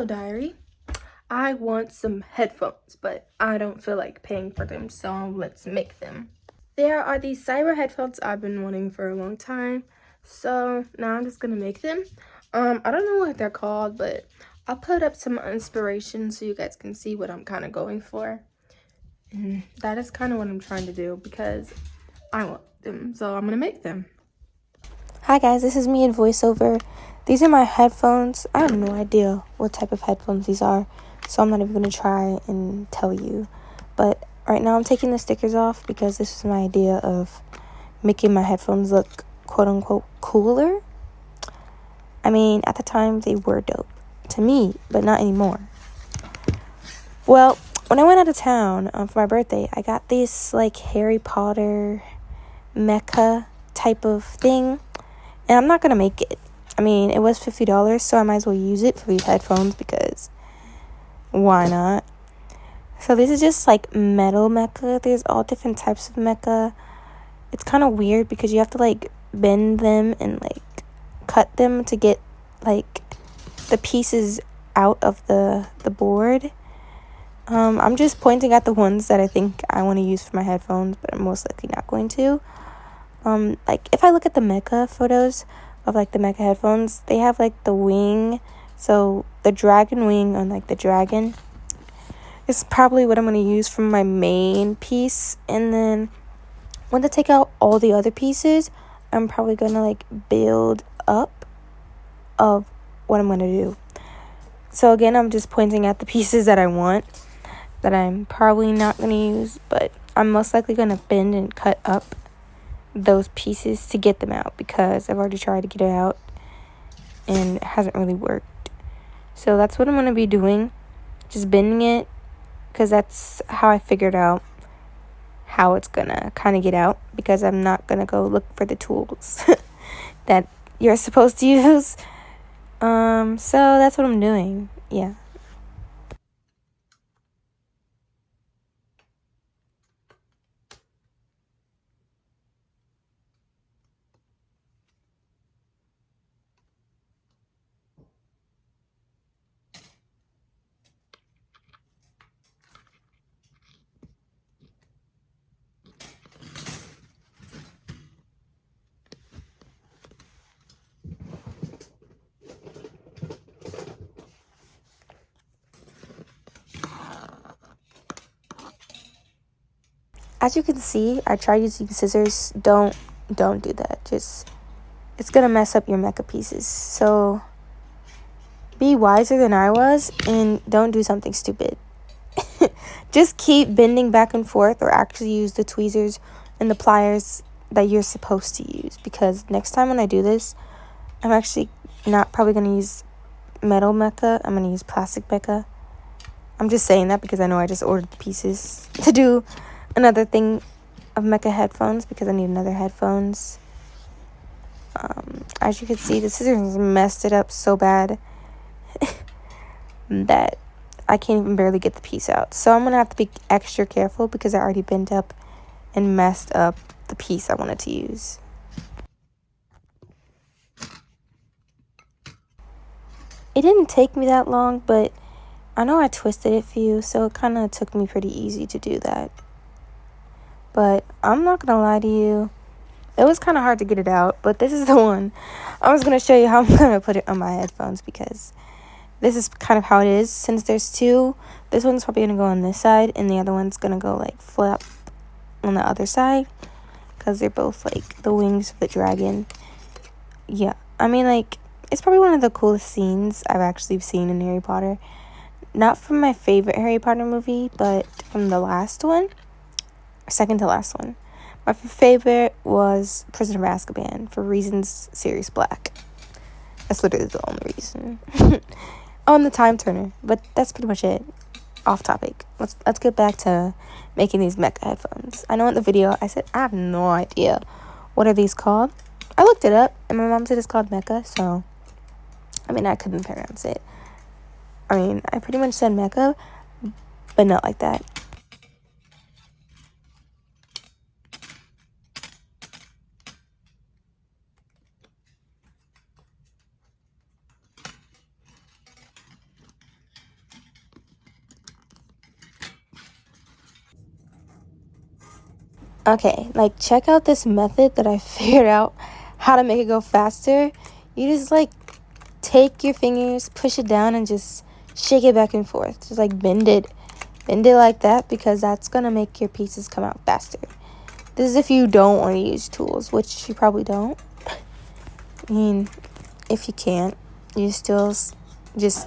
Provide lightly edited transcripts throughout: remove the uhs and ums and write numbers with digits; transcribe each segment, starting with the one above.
Hello, diary. I want some headphones, but I don't feel like paying for them, so let's make them. There are these cyber headphones I've been wanting for a long time, so now I'm just gonna make them. I don't know what they're called, but I'll put up some inspiration so you guys can see what I'm kind of going for. And that is kind of what I'm trying to do because I want them, so I'm gonna make them. Hi guys, this is me in voiceover. These are my headphones. I have no idea what type of headphones these are, so I'm not even going to try and tell you. But right now I'm taking the stickers off because this is my idea of making my headphones look quote-unquote cooler. I mean, at the time they were dope to me, but not anymore. Well, when I went out of town for my birthday, I got this like Harry Potter mecha type of thing. And I'm not going to make it. I mean, it was $50, so I might as well use it for these headphones because why not? So this is just like metal mecha. There's all different types of mecha. It's kind of weird because you have to like bend them and like cut them to get like the pieces out of the board. I'm just pointing at the ones that I think I want to use for my headphones, but I'm most likely not going to. Like if I look at the mecha photos of like the mecha headphones, they have like the wing, so the dragon wing on like the dragon is probably what I'm going to use for my main piece. And then when I take out all the other pieces, I'm probably going to like build up of what I'm going to do. So again, I'm just pointing at the pieces that I want, that I'm probably not going to use, but I'm most likely going to bend and cut up those pieces to get them out because I've already tried to get it out and it hasn't really worked. So that's what I'm going to be doing, just bending it, because that's how I figured out how it's going to kind of get out, because I'm not going to go look for the tools that you're supposed to use. So that's what I'm doing. Yeah. As you can see, I tried using scissors. Don't do that. Just, it's gonna mess up your mecha pieces. So be wiser than I was and don't do something stupid. Just keep bending back and forth, or actually use the tweezers and the pliers that you're supposed to use, because next time when I do this, I'm actually not probably going to use metal mecha. I'm going to use plastic mecha. I'm just saying that because I know I just ordered the pieces to do another thing of mecha headphones, because I need another headphones. As you can see, the scissors messed it up so bad that I can't even barely get the piece out. So I'm going to have to be extra careful because I already bent up and messed up the piece I wanted to use. It didn't take me that long, but I know I twisted it for you, so it kind of took me pretty easy to do that. But I'm not going to lie to you, it was kind of hard to get it out, but this is the one. I was going to show you how I'm going to put it on my headphones, because this is kind of how it is. Since there's two, this one's probably going to go on this side, and the other one's going to go like flip on the other side, because they're both like the wings of the dragon. Yeah, I mean, like, it's probably one of the coolest scenes I've actually seen in Harry Potter. Not from my favorite Harry Potter movie, but from the last one, second to last one. My favorite was Prisoner of Azkaban, for reasons Sirius Black. That's literally the only reason. Oh, and the time turner, but that's pretty much it. Off topic. Let's get back to making these mecha headphones. I know in the video I said I have no idea what are these called. I looked it up and my mom said it's called mecha, so I mean I couldn't pronounce it. I mean, I pretty much said mecha, but not like that. Okay, like, check out this method that I figured out how to make it go faster. You just, like, take your fingers, push it down, and just shake it back and forth. Just, like, bend it like that, because that's gonna make your pieces come out faster. This is if you don't want to use tools, which you probably don't. I mean, if you can't, you still just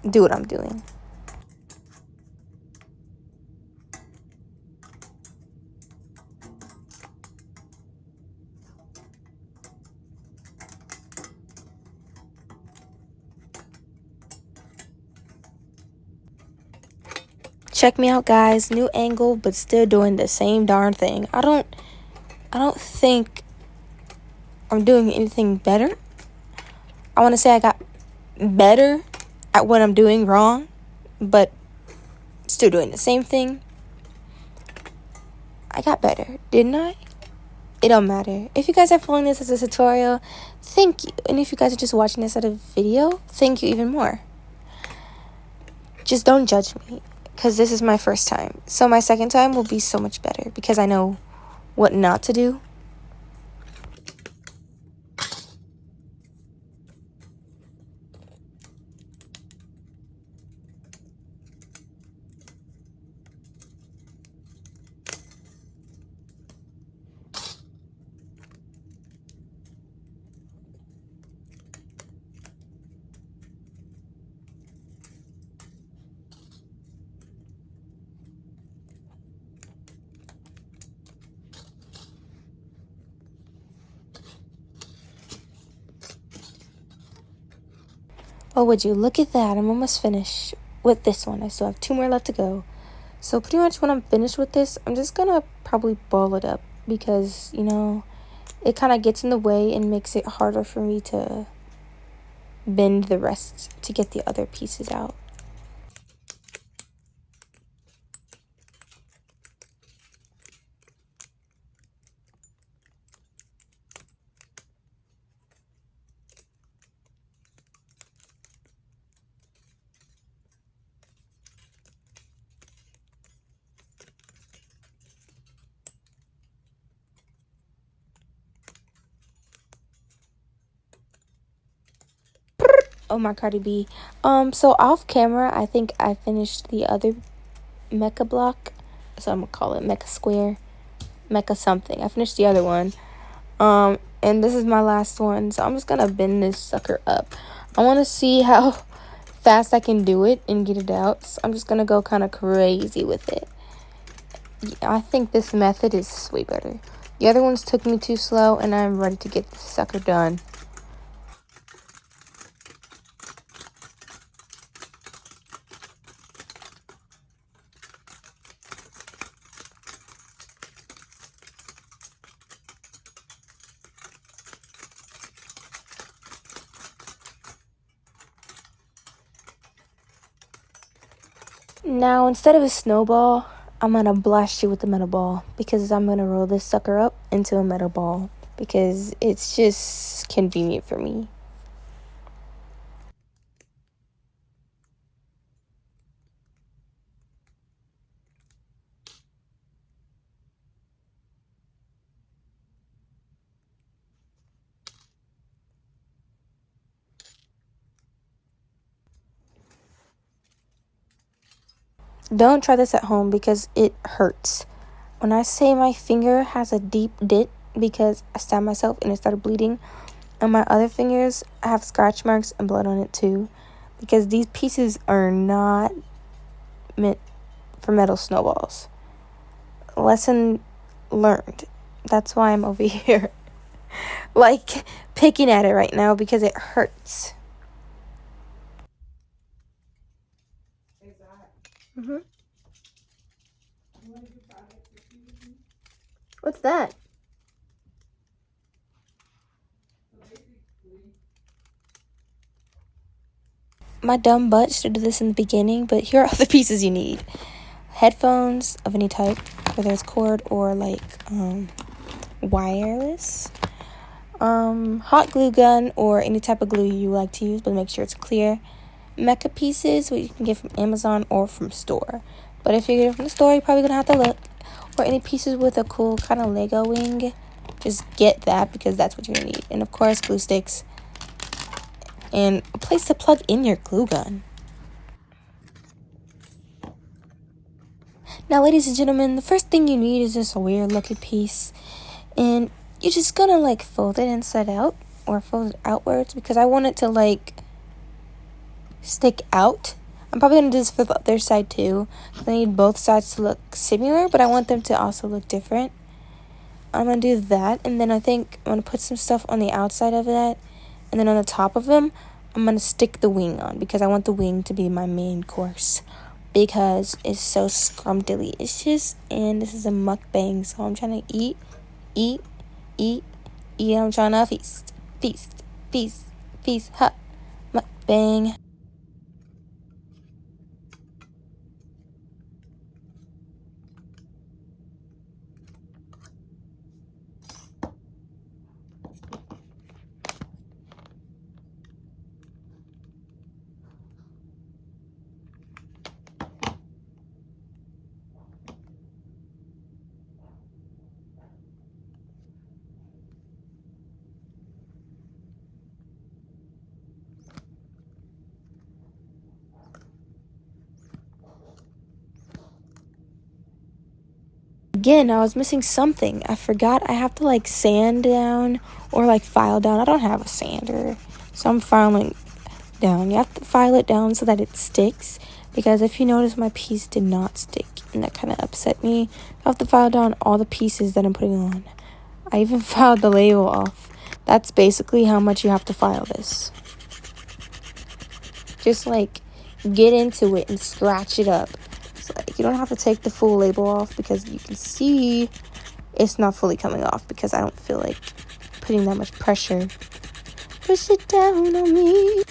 do what I'm doing. Check me out, guys. New angle, but still doing the same darn thing. I don't think I'm doing anything better. I want to say I got better at what I'm doing wrong, but still doing the same thing. I got better, didn't I? It don't matter. If you guys are following this as a tutorial, thank you. And if you guys are just watching this as a video, thank you even more. Just don't judge me, because this is my first time. So my second time will be so much better, because I know what not to do. Oh, would you look at that? I'm almost finished with this one. I still have 2 more left to go. So pretty much when I'm finished with this, I'm just gonna probably ball it up, because, you know, it kind of gets in the way and makes it harder for me to bend the rest to get the other pieces out. Oh my, Cardi B. So off camera, I think I finished the other mecha block. So I'm gonna call it mecha square, mecha something. I finished the other one. And this is my last one. So I'm just gonna bend this sucker up. I want to see how fast I can do it and get it out. So I'm just gonna go kind of crazy with it. Yeah, I think this method is way better. The other ones took me too slow, and I'm ready to get this sucker done. Now, instead of a snowball, I'm gonna blast you with the metal ball, because I'm gonna roll this sucker up into a metal ball, because it's just convenient for me. Don't try this at home, because it hurts. When I say my finger has a deep dent because I stabbed myself and it started bleeding, and my other fingers have scratch marks and blood on it too, because these pieces are not meant for metal snowballs. Lesson learned. That's why I'm over here like picking at it right now, because it hurts. Mm-hmm. What's that? My dumb butt should do this in the beginning, but here are all the pieces you need. Headphones of any type, whether it's cord or like wireless. Hot glue gun or any type of glue you like to use, but make sure it's clear. Mecha pieces, which you can get from Amazon or from store. But if you get it from the store, you're probably gonna have to look. or any pieces with a cool kind of Lego wing, just get that because that's what you're gonna need. And of course, glue sticks and a place to plug in your glue gun. Now, ladies and gentlemen, the first thing you need is this weird looking piece, and you're just gonna like fold it inside out or fold it outwards because I want it to like stick out. I'm probably gonna do this for the other side too. I need both sides to look similar, but I want them to also look different. I'm gonna do that, and then I think I'm gonna put some stuff on the outside of that, and then on the top of them, I'm gonna stick the wing on because I want the wing to be my main course because it's so scrumptious, and this is a mukbang, so I'm trying to eat, eat, eat. I'm trying to feast, ha, mukbang. Again, I was missing something. I forgot I have to like sand down or like file down. I don't have a sander, so I'm filing down. You have to file it down so that it sticks because if you notice, my piece did not stick and that kind of upset me. I have to file down all the pieces that I'm putting on. I even filed the label off. That's basically how much you have to file this. Just like get into it and scratch it up. It's like you don't have to take the full label off because you can see it's not fully coming off because I don't feel like putting that much pressure. Push it down on me.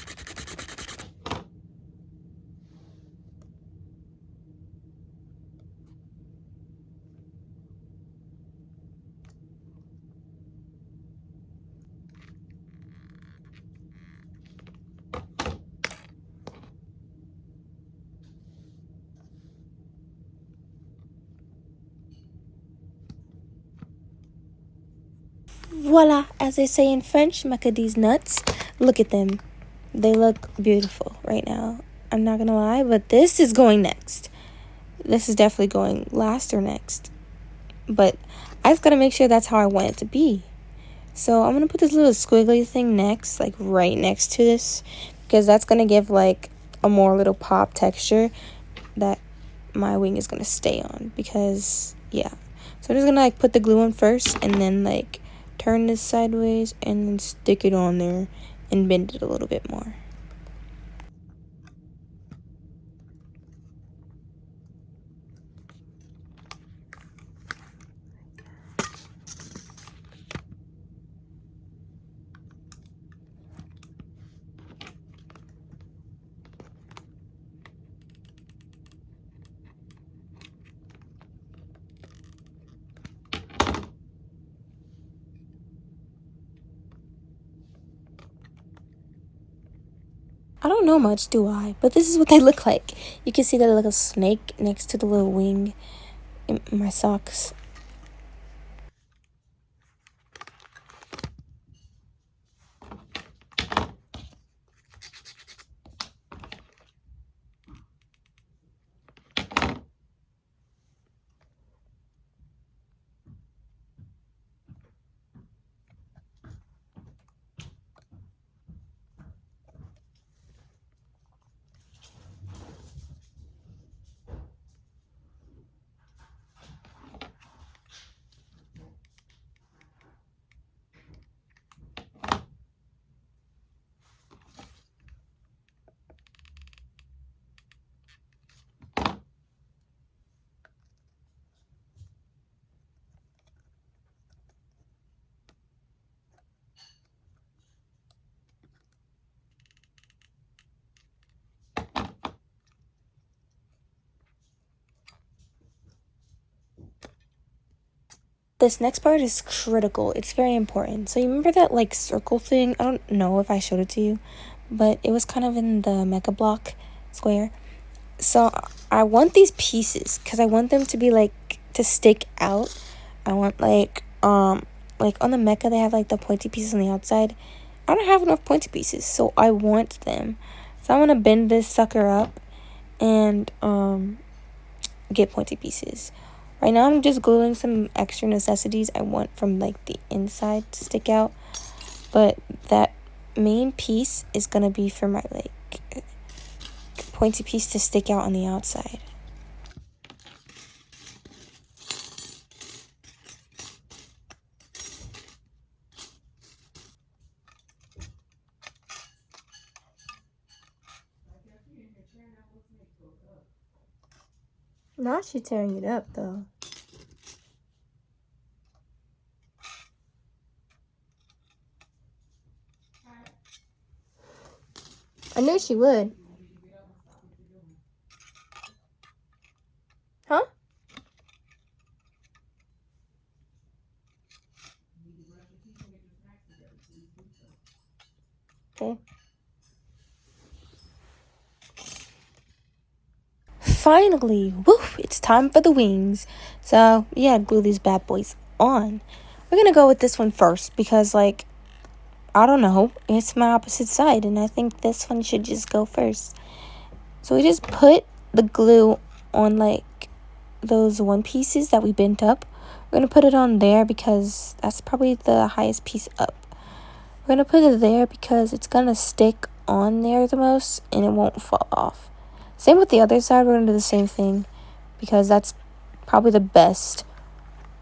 Voila, as they say in French, mecha these nuts. Look at them. They look beautiful right now. I'm not gonna lie, but this is going next. This is definitely going last or next. But I just gotta make sure that's how I want it to be. So I'm gonna put this little squiggly thing next, like right next to this, because that's gonna give like a more little pop texture that my wing is gonna stay on. Because yeah, so I'm just gonna like put the glue on first, and then like turn this sideways, and then stick it on there, and bend it a little bit more. I don't know much, do I? But this is what they look like. You can see that little snake next to the little wing in my socks. This next part is critical. It's very important. So you remember that like circle thing? I don't know if I showed it to you, but it was kind of in the mecha block square. So I want these pieces because I want them to be like to stick out. I want like on the mecha they have like the pointy pieces on the outside. I don't have enough pointy pieces, so I want them. So I'm gonna bend this sucker up and get pointy pieces. Right now I'm just gluing some extra necessities I want from like the inside to stick out, but that main piece is gonna be for my like pointy piece to stick out on the outside. Now she's tearing it up though. I knew she would. Huh? Okay. Finally, woo, it's time for the wings. So yeah, glue these bad boys on. We're gonna go with this one first because like, I don't know, it's my opposite side and I think this one should just go first. So we just put the glue on like those one pieces that we bent up. We're gonna put it on there because that's probably the highest piece up. We're gonna put it there because it's gonna stick on there the most and it won't fall off. Same with the other side, we're gonna do the same thing because that's probably the best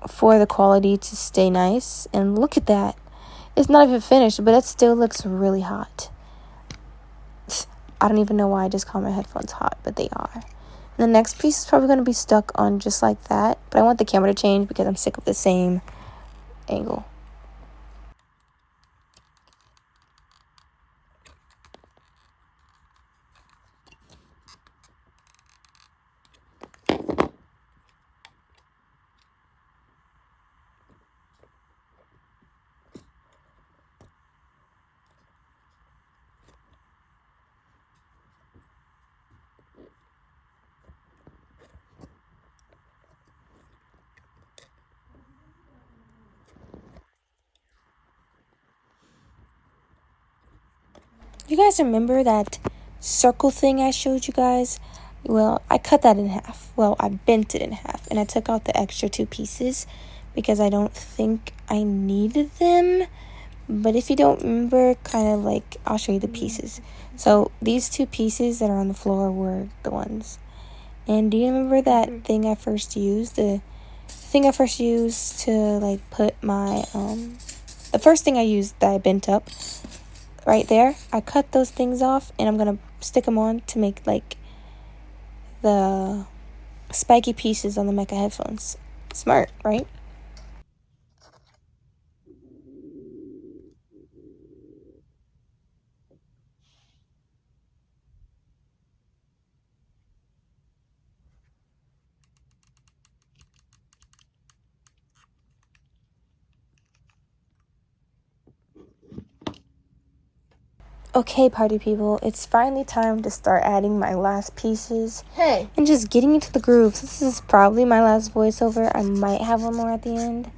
for the quality to stay nice. And look at that. It's not even finished, but it still looks really hot. I don't even know why I just call my headphones hot, but they are. And the next piece is probably going to be stuck on just like that, but I want the camera to change because I'm sick of the same angle. You guys remember that circle thing I showed you guys? Well, I cut that in half. Well, I bent it in half and I took out the extra two pieces because I don't think I needed them. But if you don't remember, kind of like, I'll show you the pieces. So these two pieces that are on the floor were the ones. And do you remember that thing I first used? The thing I first used to like put my, the first thing I used that I bent up right there, I cut those things off and I'm going to stick them on to make like the spiky pieces on the mecha headphones. Smart, right? Okay, party people, it's finally time to start adding my last pieces. Hey. And just getting into the grooves. This is probably my last voiceover. I might have one more at the end.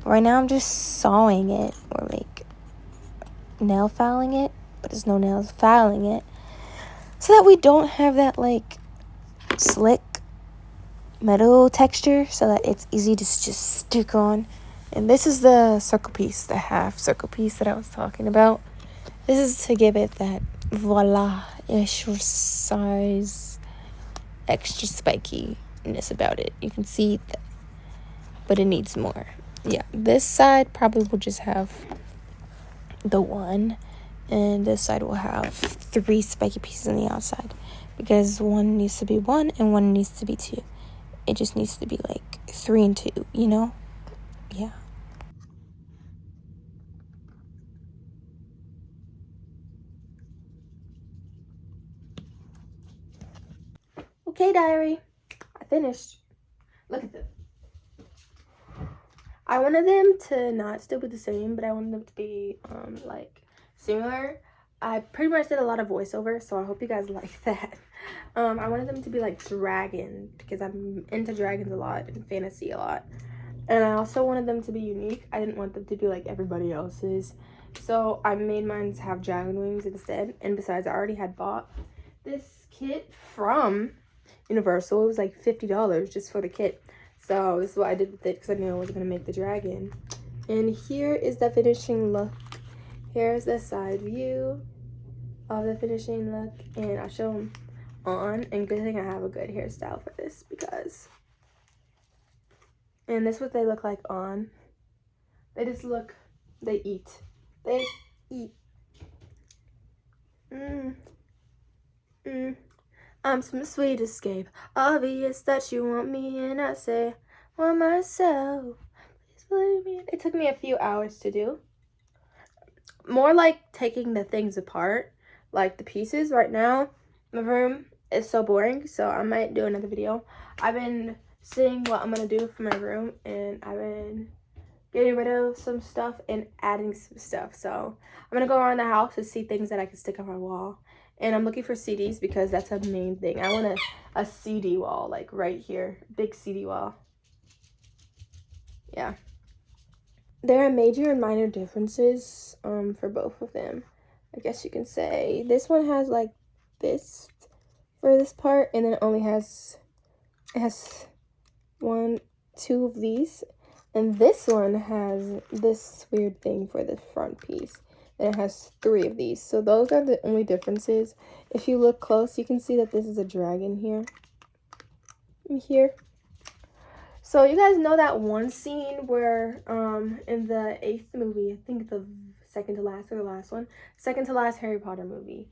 But right now I'm just sawing it or like nail filing it, but there's no nails, filing it. So that we don't have that like slick metal texture, so that it's easy to just stick on. And this is the circle piece, the half circle piece that I was talking about. This is to give it that voila extra size, extra spikiness about it. You can see that, but it needs more. Yeah, this side probably will just have the one, and this side will have 3 spiky pieces on the outside because one needs to be 1 and one needs to be 2. It just needs to be like 3 and 2, you know? Yeah. Okay, diary. I finished. Look at them. I wanted them to not still be the same, but I wanted them to be like similar. I pretty much did a lot of voiceover, so I hope you guys like that. I wanted them to be like dragon because I'm into dragons a lot and fantasy a lot. And I also wanted them to be unique. I didn't want them to be like everybody else's. So I made mine have dragon wings instead. And besides, I already had bought this kit from Universal. It was like $50 just for the kit. So this is what I did with it because I knew I wasn't going to make the dragon. And here is the finishing look. Here's the side view of the finishing look. And I'll show them on. And good thing I have a good hairstyle for this because... And this is what they look like on. They just look... They eat. They eat. I'm some sweet escape. Obvious that you want me, and I say, want myself. Please believe me. It took me a few hours to do. More like taking the things apart, like the pieces. Right now, my room is so boring, so I might do another video. I've been seeing what I'm gonna do for my room, and I've been getting rid of some stuff and adding some stuff. So I'm gonna go around the house and see things that I can stick on my wall. And I'm looking for CDs because that's a main thing. I want a CD wall, like right here. Big CD wall. Yeah. There are major and minor differences for both of them, I guess you can say. This one has like this for this part, and then it only has, it has 1, 2 of these. And this one has this weird thing for the front piece. And it has 3 of these. So those are the only differences. If you look close, you can see that this is a dragon here. Here. So you guys know that one scene where in the 8th movie, I think the second to last or the last one, second to last Harry Potter movie,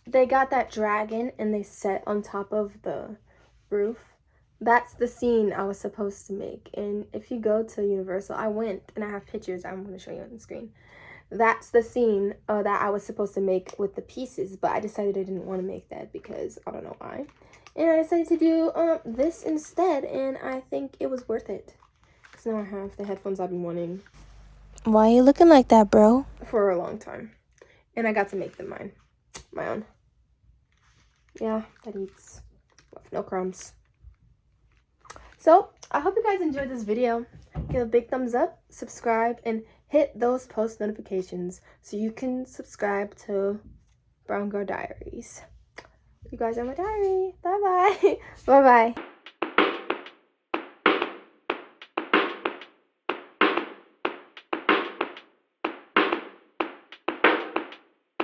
they got that dragon and they set on top of the roof. That's the scene I was supposed to make. And if you go to Universal, I went and I have pictures I'm going to show you on the screen. That's the scene that I was supposed to make with the pieces, but I decided I didn't want to make that because I don't know why. And I decided to do this instead, and I think it was worth it. Because now I have the headphones I've been wanting. Why are you looking like that, bro? For a long time. And I got to make them my own. Yeah, that eats no crumbs. So, I hope you guys enjoyed this video. Give a big thumbs up, subscribe, and hit those post notifications so you can subscribe to Brown Girl Diaries. You guys are my diary. Bye-bye. Bye-bye.